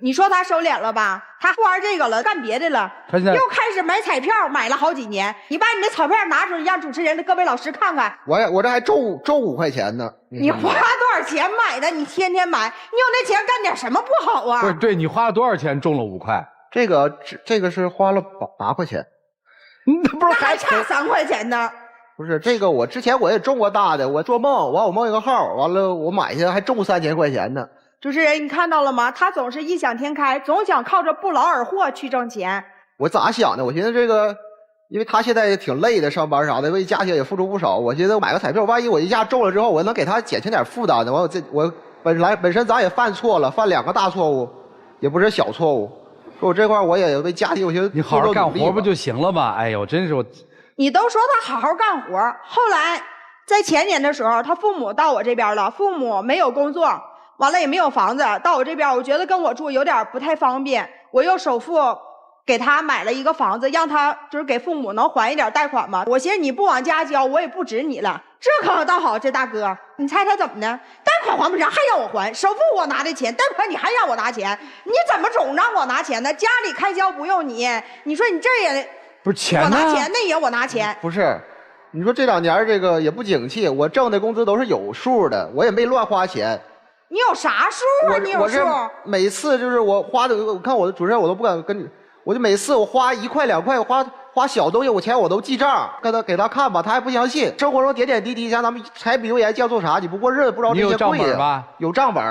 你说他收敛了吧？他不玩这个了，干别的了。他现在又开始买彩票，买了好几年。你把你的彩票拿出来，让主持人的各位老师看看。我这还中5块钱呢。你花多少钱买的？你天天买，你有那钱干点什么不好啊？不是，对你花了多少钱中了5块？这个是花了8块钱。那不是还差3块钱呢？不是这个，我之前我也中过大的，我做梦，我梦一个号，完了我买下还中3000块钱呢。主持人，你看到了吗？他总是异想天开，总想靠着不劳而获去挣钱。我咋想的？我寻思这个因为他现在也挺累的，上班啥的，为家庭也付出不少。我觉得买个彩票，万一我一下中了之后，我能给他减轻点负担的。我本身咱也犯错了，犯2个大错误，也不是小错误。说我这块我也为家庭有些你好好干活不就行了吗？哎呦，真是我。你都说他好好干活，后来在前年的时候，他父母到我这边了，父母没有工作，完了也没有房子，到我这边，我觉得跟我住有点不太方便，我又首付给他买了一个房子，让他就是给父母能还一点贷款嘛。我寻思你不往家交，我也不指你了。这可倒好，这大哥，你猜他怎么的？贷款还不上，还让我还；首付我拿的钱，贷款你还让我拿钱，你怎么总让我拿钱呢？家里开销不用你，你说你这也不是钱呢？我拿钱，那也我拿钱。不是，你说这2年这个也不景气，我挣的工资都是有数的，我也没乱花钱。你有啥数啊？你有数？每次就是我花的，我看我的主持人我都不敢跟你，我就每次我花1块2块，花小东西，我钱我都记账，给他看吧，他还不相信。生活中点点滴滴，像咱们柴米油盐酱醋茶，你不过日子不知道这些贵呀。有账本，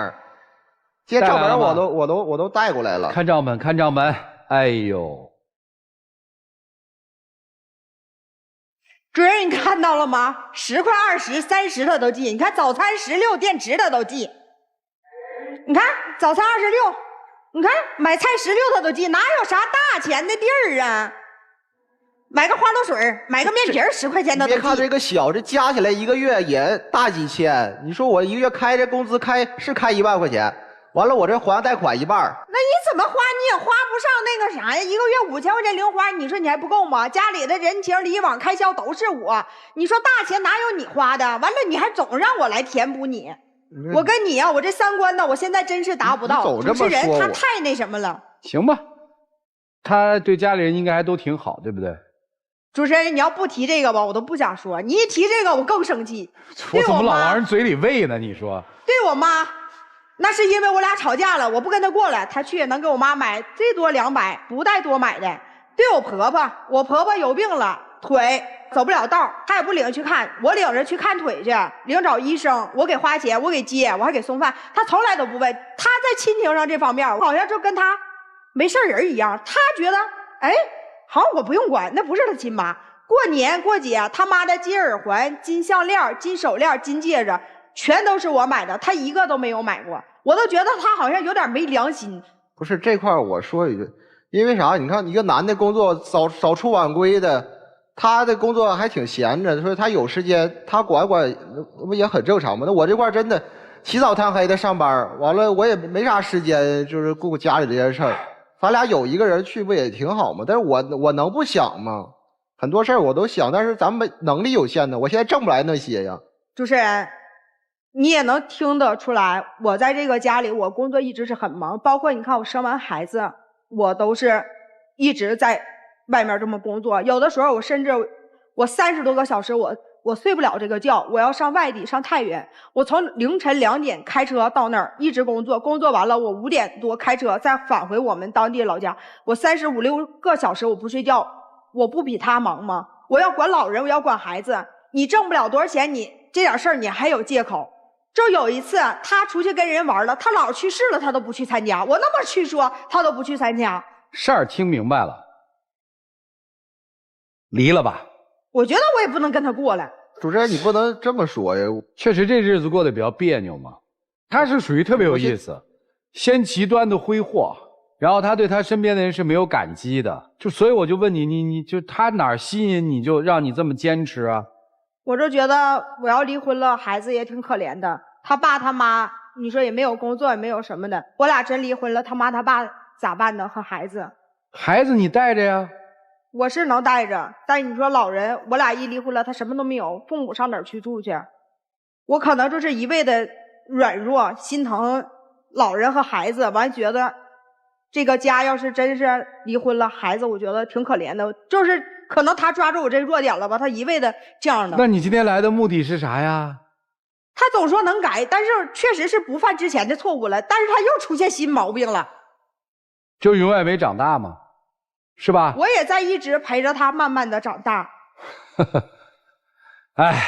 这些账本我都带过来了。看账本，看账本。哎呦，主任，你看到了吗？10块、20、30他都记。你看早餐16，电池他都记。你看早餐26，你看买菜16他都记，哪有啥大钱的地儿啊？买个花露水，买个面皮10块钱他都记。别看这个小，这加起来1个月也大几千。你说我1个月开这工资开1万块钱，完了我这还贷款1半。那你怎么花你也花不上那个啥呀？1个月5000块钱零花，你说你还不够吗？家里的人情礼往开销都是我，你说大钱哪有你花的？完了你还总让我来填补你。我跟你啊，我这3观呢，我现在真是达不到。主持人他太那什么了。行吧，他对家里人应该还都挺好，对不对？主持人，你要不提这个吧，我都不想说。你一提这个，我更生气。我怎么老往人嘴里喂呢？你说？对我妈，那是因为我俩吵架了，我不跟她过来，她去能给我妈买最多200，不带多买的。对我婆婆，我婆婆有病了，腿走不了道，她也不领去看，我领着去看腿去，领找医生，我给花钱，我给接，我还给送饭，她从来都不问。她在亲情上这方面，好像就跟她没事人一样。她觉得，哎。好像我不用管，那不是他亲妈。过年过节，他妈的金耳环、金项链、金手链、金戒指，全都是我买的，他一个都没有买过。我都觉得他好像有点没良心。不是这块我说一句，因为啥？你看一个男的工作早出晚归的，他的工作还挺闲着，所以他有时间他管不也很正常吗？那我这块真的起早贪黑的上班，完了我也没啥时间，就是顾家里这些事儿。咱俩有一个人去不也挺好吗？但是我能不想吗？很多事儿我都想，但是咱们能力有限的，我现在挣不来那些呀。主持人，你也能听得出来，我在这个家里，我工作一直是很忙，包括你看我生完孩子，我都是一直在外面这么工作，有的时候我甚至我30多个小时我睡不了这个觉，我要上外地上太原，我从凌晨2点开车到那儿一直工作，工作完了我5点多开车再返回我们当地老家，我35、6个小时我不睡觉，我不比他忙吗？我要管老人，我要管孩子，你挣不了多少钱，你这点事儿你还有借口。就有一次他出去跟人玩了，他姥去世了他都不去参加，我那么去说他都不去参加。事儿听明白了，离了吧。我觉得我也不能跟他过了。主持人，你不能这么说呀。确实这日子过得比较别扭嘛。他是属于特别有意思，先极端的挥霍，然后他对他身边的人是没有感激的。所以我就问你就他哪儿吸引你就让你这么坚持啊？我就觉得我要离婚了，孩子也挺可怜的。他爸他妈，你说也没有工作，也没有什么的。我俩真离婚了，他妈他爸咋办呢？和孩子？孩子你带着呀。我是能带着，但是你说老人，我俩一离婚了，他什么都没有，父母上哪儿去住去？我可能就是一味的软弱，心疼老人和孩子，完觉得这个家要是真是离婚了，孩子我觉得挺可怜的，就是可能他抓住我这弱点了吧，他一味的这样的。那你今天来的目的是啥呀？他总说能改，但是确实是不犯之前的错误了，但是他又出现新毛病了，就永远没长大吗？是吧？我也在一直陪着他慢慢的长大。哎，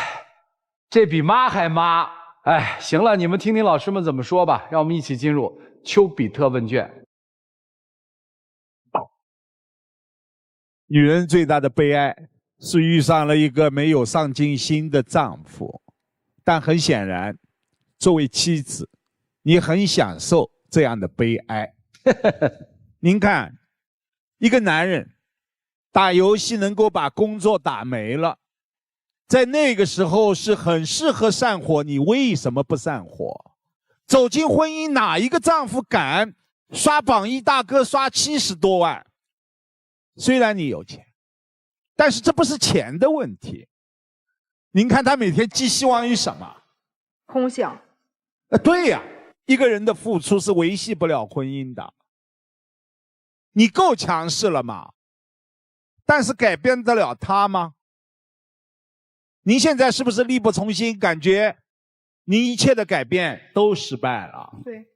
这比妈还妈。哎，行了，你们听听老师们怎么说吧，让我们一起进入丘比特问卷。女人最大的悲哀是遇上了一个没有上进心的丈夫，但很显然，作为妻子，你很享受这样的悲哀。您看，一个男人打游戏能够把工作打没了，在那个时候是很适合散伙，你为什么不散伙？走进婚姻，哪一个丈夫敢刷榜一大哥刷70多万？虽然你有钱，但是这不是钱的问题。您看他每天寄希望于什么？空想。对呀，一个人的付出是维系不了婚姻的。你够强势了吗？但是改变得了他吗？您现在是不是力不从心，感觉您一切的改变都失败了？对。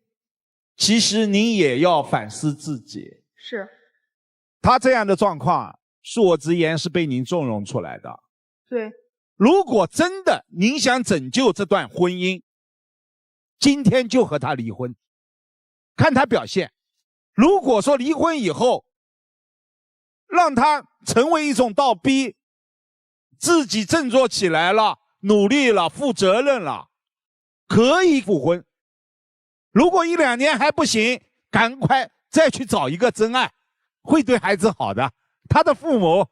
其实您也要反思自己。是。他这样的状况，恕我直言是被您纵容出来的。对。如果真的您想拯救这段婚姻，今天就和他离婚，看他表现。如果说离婚以后，让他成为一种倒逼，自己振作起来了，努力了，负责任了，可以复婚。如果1、2年还不行，赶快再去找一个真爱，会对孩子好的。他的父母，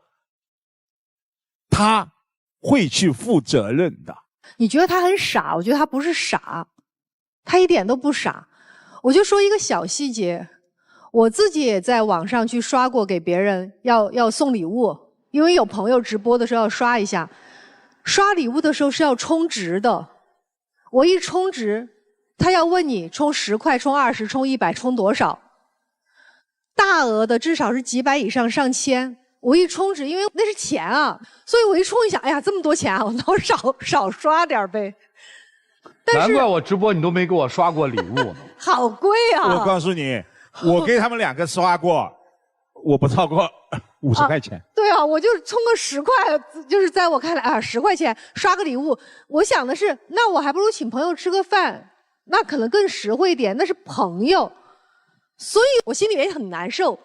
他会去负责任的。你觉得他很傻？我觉得他不是傻，他一点都不傻。我就说一个小细节，我自己也在网上去刷过，给别人要送礼物，因为有朋友直播的时候要刷一下。刷礼物的时候是要充值的，我一充值，他要问你充10块、充20、充100、充多少？大额的至少是几百以上，上千。我一充值，因为那是钱啊，所以我一充一想，哎呀，这么多钱啊，那我少刷点呗。难怪我直播你都没给我刷过礼物呢。好贵啊！我告诉你，我给他们2个刷过，我不超过50块钱。对啊，我就充个10块，就是在我看来啊，10块钱刷个礼物。我想的是，那我还不如请朋友吃个饭，那可能更实惠一点，那是朋友。所以我心里也很难受，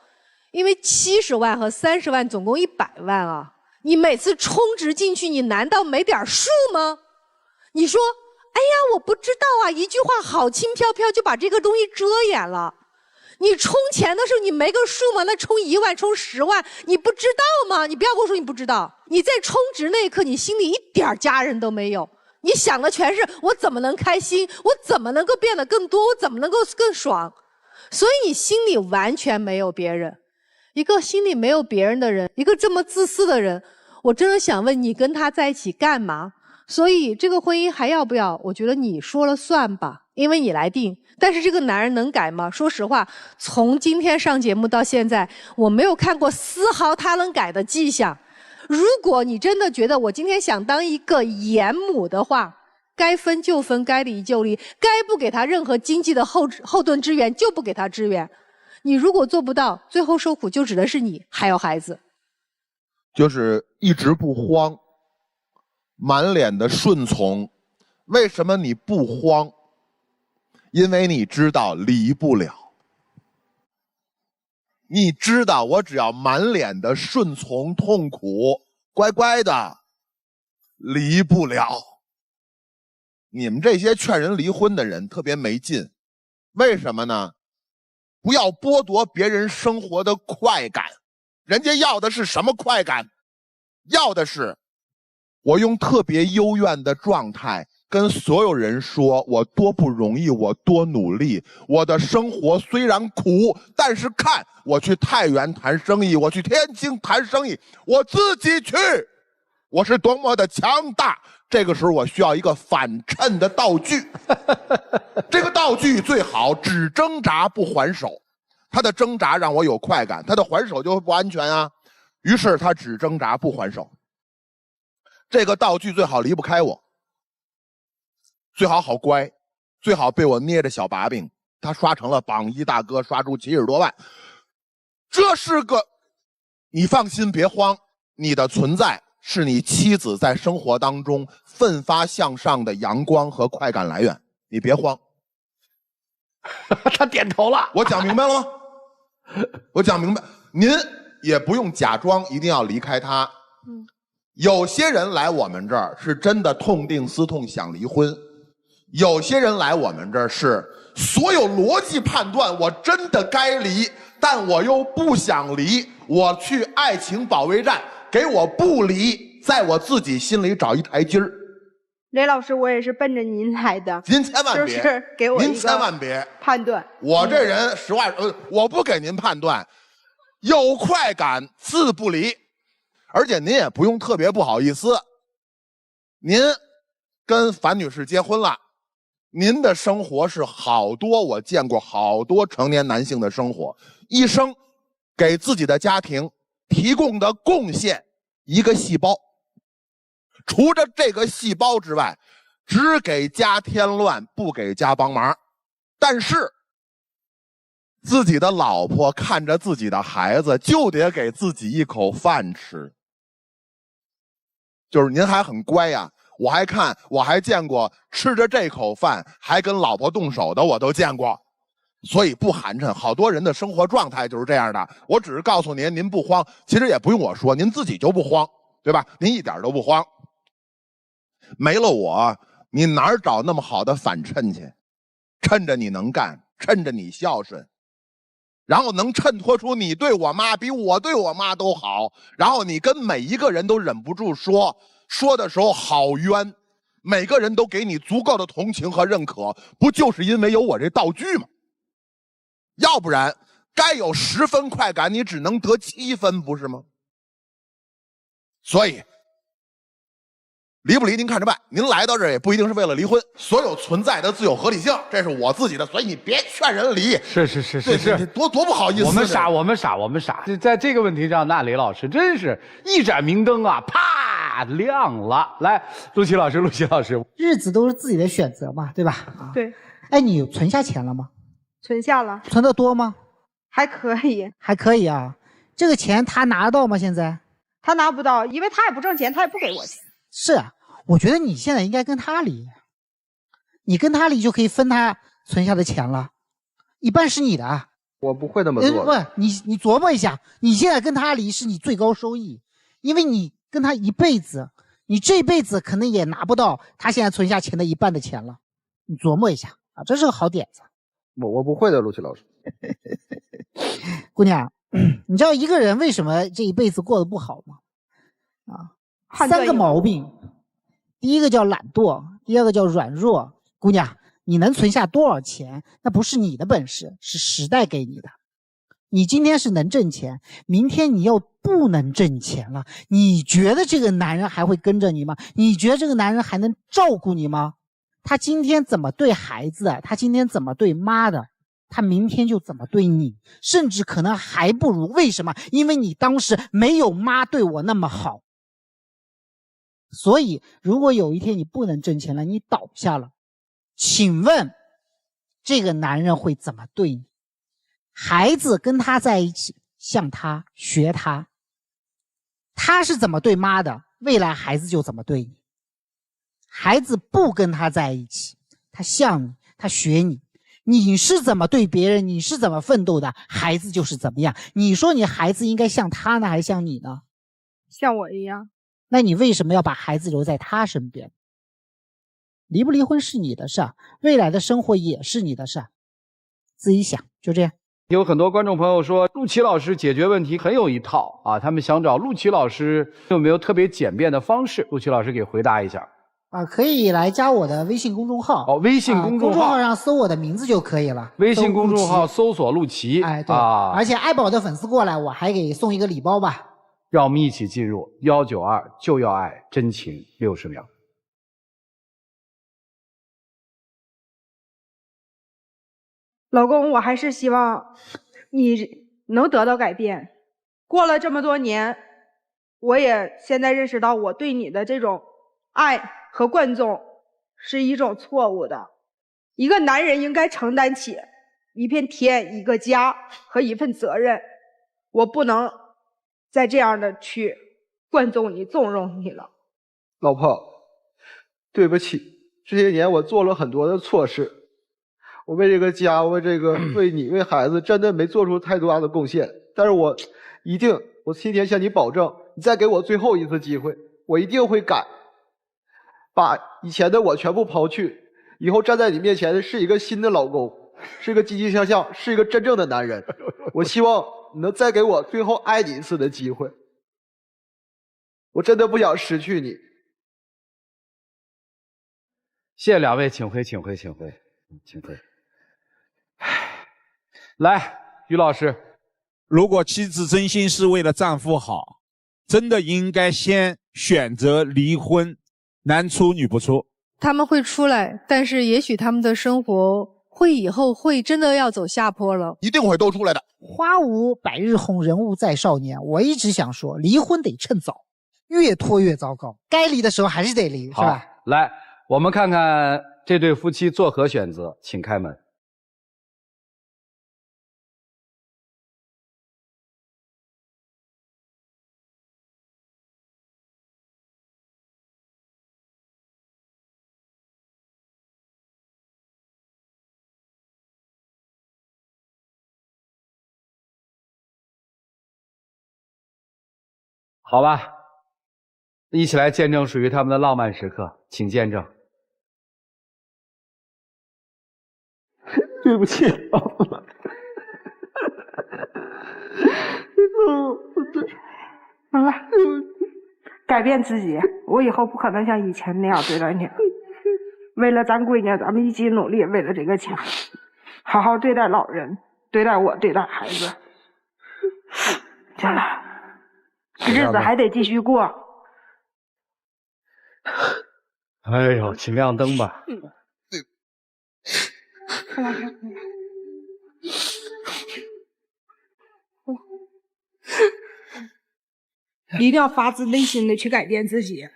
因为70万和30万总共100万啊！你每次充值进去，你难道没点数吗？你说，哎呀，我不知道啊，一句话好轻飘飘就把这个东西遮掩了。你充钱的时候你没个数吗？那充1万、充10万，你不知道吗？你不要跟我说你不知道。你在充值那一刻，你心里一点家人都没有，你想的全是我怎么能开心，我怎么能够变得更多，我怎么能够更爽。所以你心里完全没有别人。一个心里没有别人的人，一个这么自私的人，我真的想问你跟他在一起干嘛？所以这个婚姻还要不要？我觉得你说了算吧，因为你来定。但是这个男人能改吗？说实话，从今天上节目到现在，我没有看过丝毫他能改的迹象。如果你真的觉得我今天想当一个严母的话，该分就分，该离就离，该不给他任何经济的后盾支援就不给他支援。你如果做不到，最后受苦就只能是你还有孩子。就是一直不慌，满脸的顺从。为什么你不慌？因为你知道离不了。你知道我只要满脸的顺从痛苦，乖乖的，离不了。你们这些劝人离婚的人特别没劲，为什么呢？不要剥夺别人生活的快感，人家要的是什么快感？要的是我用特别幽怨的状态跟所有人说我多不容易，我多努力，我的生活虽然苦，但是看我去太原谈生意，我去天津谈生意，我自己去，我是多么的强大。这个时候我需要一个反衬的道具，这个道具最好只挣扎不还手，他的挣扎让我有快感，他的还手就不安全啊。于是他只挣扎不还手，这个道具最好离不开我，最好好乖，最好被我捏着小把柄。他刷成了榜一大哥，刷出70多万，这是个，你放心别慌，你的存在是你妻子在生活当中奋发向上的阳光和快感来源，你别慌。他点头了，我讲明白了吗？我讲明白，您也不用假装一定要离开他。有些人来我们这儿是真的痛定思痛想离婚，有些人来我们这儿是所有逻辑判断我真的该离，但我又不想离，我去爱情保卫战，给我不离，在我自己心里找一台阶儿。雷老师，我也是奔着您来的，您千万别，就是给我一个您千万别判断。我这人实话，我不给您判断，有快感自不离，而且您也不用特别不好意思。您跟樊女士结婚了，您的生活是好多我见过好多成年男性的生活，一生给自己的家庭提供的贡献一个细胞。除了这个细胞之外，只给家添乱，不给家帮忙。但是自己的老婆看着自己的孩子，就得给自己一口饭吃。就是您还很乖呀，我还见过吃着这口饭还跟老婆动手的，我都见过。所以不寒碜，好多人的生活状态就是这样的。我只是告诉您，您不慌，其实也不用我说，您自己就不慌，对吧？您一点都不慌。没了我，你哪儿找那么好的反衬去？趁着你能干，趁着你孝顺，然后能衬托出你对我妈比我对我妈都好，然后你跟每一个人都忍不住说的时候好冤，每个人都给你足够的同情和认可，不就是因为有我这道具吗？要不然该有10分快感，你只能得7分，不是吗？所以离不离您看着办，您来到这儿也不一定是为了离婚，所有存在的自有合理性，这是我自己的，所以你别劝人离。是，多不好意思。我们傻。在这个问题上，那雷老师真是一盏明灯啊，啪亮了。来，陆琪老师，日子都是自己的选择嘛，对吧？对。哎，你存下钱了吗？存下了。存得多吗？还可以。还可以啊。这个钱他拿得到吗？现在？他拿不到，因为他也不挣钱，他也不给我钱。是啊。我觉得你现在应该跟他离，你跟他离就可以分他存下的钱了，一半是你的。我不会那么做。不，你琢磨一下，你现在跟他离是你最高收益，因为你跟他一辈子，你这辈子可能也拿不到他现在存下钱的一半的钱了。你琢磨一下啊，这是个好点子。我不会的，陆琪老师。姑娘，你知道一个人为什么这一辈子过得不好吗？3个毛病。第一个叫懒惰，第二个叫软弱。姑娘，你能存下多少钱，那不是你的本事，是时代给你的。你今天是能挣钱，明天你又不能挣钱了，你觉得这个男人还会跟着你吗？你觉得这个男人还能照顾你吗？他今天怎么对孩子的，他今天怎么对妈的，他明天就怎么对你，甚至可能还不如。为什么？因为你当时没有妈对我那么好。所以如果有一天你不能挣钱了，你倒下了，请问这个男人会怎么对你？孩子跟他在一起，像他，学他，他是怎么对妈的，未来孩子就怎么对你。孩子不跟他在一起，他像你，他学你，你是怎么对别人，你是怎么奋斗的，孩子就是怎么样。你说你孩子应该像他呢，还是像你呢？像我一样。那你为什么要把孩子留在他身边？离不离婚是你的事儿，未来的生活也是你的事儿，自己想，就这样。有很多观众朋友说，陆琪老师解决问题很有一套啊，他们想找陆琪老师有没有特别简便的方式？陆琪老师给回答一下。可以来加我的微信公众号。微信公众号上搜我的名字就可以了。微信公众号搜索陆琪。对。而且爱宝的粉丝过来，我还给送一个礼包吧。让我们一起进入192就要爱真情60秒。老公，我还是希望你能得到改变。过了这么多年，我也现在认识到我对你的这种爱和惯纵是一种错误的。一个男人应该承担起一片天、一个家和一份责任，我不能再这样的去惯纵你、纵容你了。老婆，对不起，这些年我做了很多的错事，我为这个家，为你，为孩子，真的没做出太多大的贡献。但是我今天向你保证，你再给我最后一次机会，我一定会改，把以前的我全部抛去，以后站在你面前的是一个新的老公，是一个积极向上，是一个真正的男人。我希望你能再给我最后爱你一次的机会。我真的不想失去你。谢谢两位，请回。来，于老师，如果妻子真心是为了丈夫好，真的应该先选择离婚，男出女不出。他们会出来，但是也许他们的生活以后会真的要走下坡了，一定会都出来的。花无百日红，人无再少年。我一直想说，离婚得趁早，越拖越糟糕。该离的时候还是得离，是吧？来，我们看看这对夫妻作何选择，请开门。好吧，一起来见证属于他们的浪漫时刻，请见证。对不起，改变自己，我以后不可能像以前那样对待你。为了咱闺女，咱们一起努力，为了这个家，好好对待老人，对待我，对待孩子。行了，日子还得继续过。哎呦，请亮灯吧。一定要发自内心的去改变自己，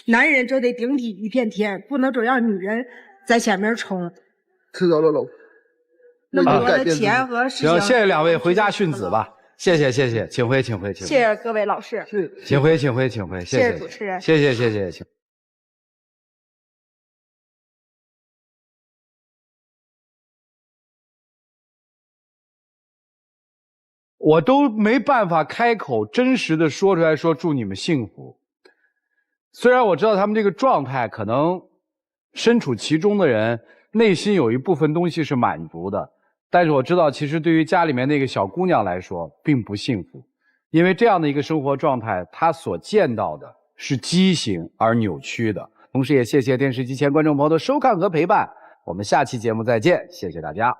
男人就得顶起一片天，不能总让女人在前面冲。知道了，老婆。那么多的钱和事情。行，谢谢两位，回家训子吧。谢谢，请回。谢谢各位老师。请回，谢谢主持人。谢谢。我都没办法开口真实的说出来，说祝你们幸福。虽然我知道他们这个状态，可能身处其中的人内心有一部分东西是满足的，但是我知道，其实对于家里面那个小姑娘来说，并不幸福，因为这样的一个生活状态，她所见到的是畸形而扭曲的。同时，也谢谢电视机前观众朋友的收看和陪伴，我们下期节目再见，谢谢大家。